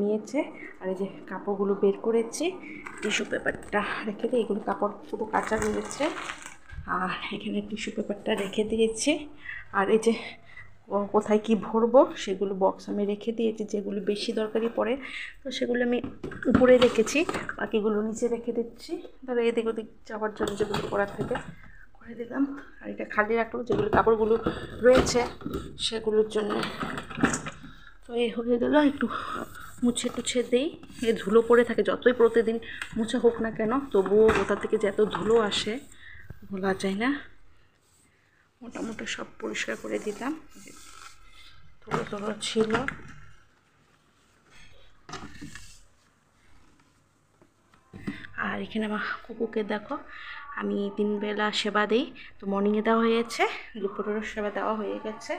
নিয়েছে। আর এই যে কাপড়গুলো বের করেছি, টিস্যু পেপারটা রেখে দিয়ে, এগুলো কাপড় পুরো কাঁচা রয়েছে। আর এখানে টিস্যু পেপারটা রেখে দিয়েছি। আর এই যে কোথায় কি ভরবো সেগুলো বক্স আমি রেখে দিয়েছি, যেগুলো বেশি দরকারি পড়ে তো সেগুলো আমি উপরে রেখেছি, বাকিগুলো নিচে রেখে দিচ্ছি। ধরো এদিক ওদিক যাওয়ার জন্য যেগুলো করার থেকে করে দিলাম। আর এটা খালি রাখলো, যেগুলো কাপড়গুলো রয়েছে সেগুলোর জন্য। তো এই হয়ে গেল, একটু মুছে টুছে দিই। এ ধুলো পড়ে থাকে, যতই প্রতিদিন মুছা হোক না কেন, তবুও কোথা থেকে যে এত ধুলো আসে বলা যায় না। মোটামুটি সব পরিষ্কার করে দিলাম, ধুলো ধুলো ছিল। আর এখানে আমার কুকুরকে দেখো, আমি 3 বেলা সেবা দিই। তো মর্নিংয়ে দেওয়া হয়েছে, দুপুরেরও সেবা দেওয়া হয়ে গেছে।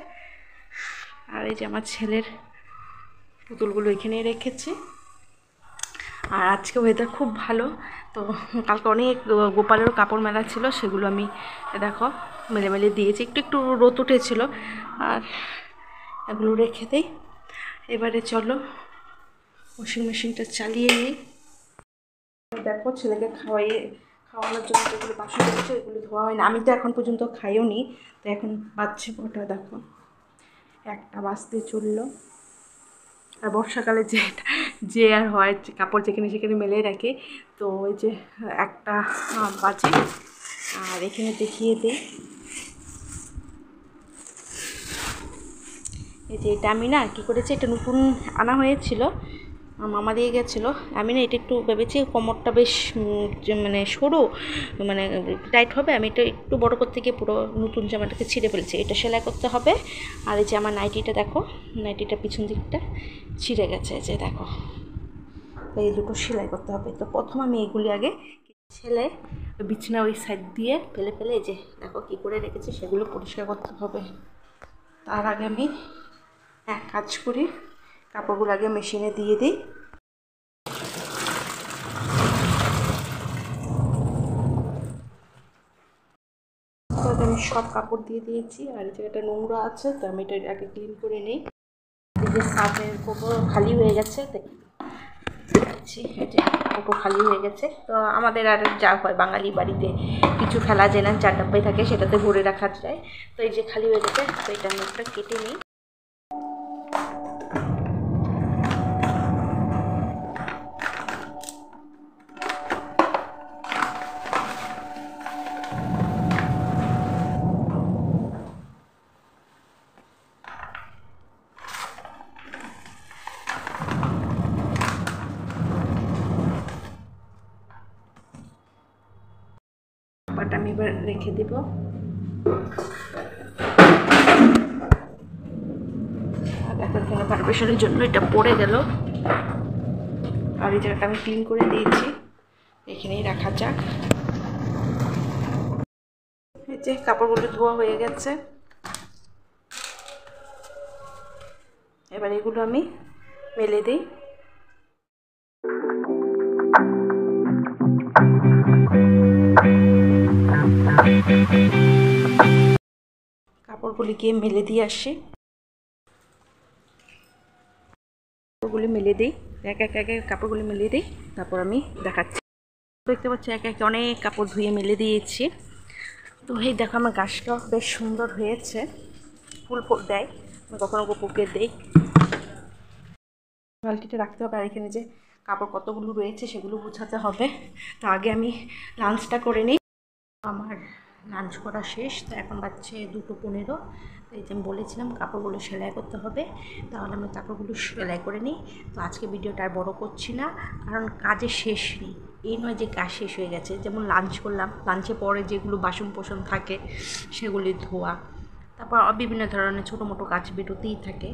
আর এই যে আমার ছেলের পুতুলগুলো এখানেই রেখেছি। আর আজকে ওয়েদার খুব ভালো, তো কালকে অনেক গোপালেরও কাপড় মেলা ছিল, সেগুলো আমি দেখো মেলে মেলে দিয়েছি। একটু একটু রোদ উঠেছিল। আর এগুলো রেখে দিই। এবারে চলো ওয়াশিং মেশিনটা চালিয়ে নিই। দেখো ছেলেকে খাওয়ানোর জন্য যেগুলো বাসন রয়েছে ওইগুলো ধোয়া হয় না। আমি তো এখন পর্যন্ত খাইও নি, তো এখন বাজছে ওটা দেখো 1টা বাজতে চললো। আর বর্ষাকালে যে আর হয়, কাপড় যেখানে সেখানে মেলে রাখে, তো ওই যে 1টা বাজে। আর এখানে দেখিয়ে দিই, এই যে এটা আমি না কী করেছি, এটা নতুন আনা হয়েছিল, মামা দিয়ে গেছিলো। আমি না এটা একটু ভেবেছি কোমরটা বেশ মানে সরু, মানে টাইট হবে, আমি এটা একটু বড় করতে গিয়ে পুরো নতুন জামাটাকে ছিঁড়ে ফেলছি। এটা সেলাই করতে হবে। আর এই যে আমার নাইটিটা দেখো, নাইটিটা পিছন দিকটা ছিঁড়ে গেছে, যে দেখো, এই দুটো সেলাই করতে হবে। তো প্রথম আমি এগুলি আগে সেলাই বিছানা ওই সাইড দিয়ে ফেলে ফেলে, এই যে দেখো কী করে রেখেছি, সেগুলো পরিষ্কার করতে হবে। তার আগে আমি এক কাজ করি, কাপড়গুলো আগে মেশিনে দিয়ে দিই। আমি সব কাপড় দিয়ে দিয়েছি। আর এই জায়গাটা নোংরা আছে, তো আমি এটা আগে ক্লিন করে নিই। এই যে সার্ফের কোটো খালি হয়ে গেছে, দেখছি এটা কোটো খালি হয়ে গেছে। তো আমাদের আর যা হয় বাঙালি বাড়িতে কিছু ফেলা যায় না, 4 ডাব্বাই থাকে, সেটাতে ভরে রাখা যায়। তো এই যে খালি হয়ে গেছে, তো এটা আমি একটা কেটে নিই। বাট আমি এবার রেখে দেব। আর দেখো এখানে ভাইব্রেশনের জন্য এটা পড়ে গেল। আর এই জায়গাটা আমি ক্লিন করে দিয়েছি, এখানেই রাখা যাক। এই যে কাপড়গুলো ধোয়া হয়ে গেছে। এবার এগুলো আমি মেলে দিই। কাপড়গুলিকে মেলে দিয়ে আসি, কাপড়গুলি মেলে দিই, এক এক কাপড়গুলি মেলে দিই, তারপর আমি দেখাচ্ছি। দেখতে পাচ্ছি এক এক অনেক কাপড় ধুয়ে মেলে দিয়েছি। তো এই দেখো আমার গাছটাও বেশ সুন্দর হয়েছে, ফুল দেয়, কখনো কুকুরকে দেই। বালতিটা রাখতে হবে। আর এখানে যে কাপড় কতগুলো রয়েছে সেগুলো গুছাতে হবে। তো আগে আমি লাঞ্চটা করে নিই। আমার লাঞ্চ করা শেষ, তো এখন বাজছে 2:15। তো এই যে আমি বলেছিলাম কাপড়গুলো সেলাই করতে হবে, তাহলে আমি কাপড়গুলো সেলাই করে নিই। তো আজকে ভিডিওটা আর বড়ো করছি না, কারণ কাজে শেষ নেই। এই নয় যে কাজ শেষ হয়ে গেছে, যেমন লাঞ্চ করলাম, লাঞ্চের পরে যেগুলো বাসন কোসন থাকে সেগুলি ধোয়া, তারপর বিভিন্ন ধরনের ছোটো মোটো কাজ বেরোতেই থাকে।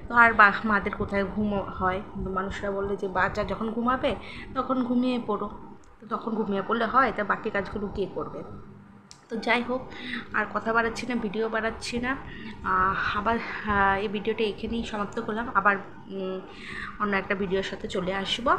তো আর মাদের কোথায় ঘুম হয়, মানুষরা বললে যে বাচ্চা যখন ঘুমাবে তখন ঘুমিয়ে পড়ো, তো তখন ঘুমিয়ে পড়লে হয়, তা বাকি কাজগুলো কে করবে। তো যাই হোক, আর কথা বাড়াচ্ছি না, ভিডিও বাড়াচ্ছি না। আবার এই ভিডিওটা এখানেই সমাপ্ত করলাম। আবার অন্য একটা ভিডিওর সাথে চলে আসবো।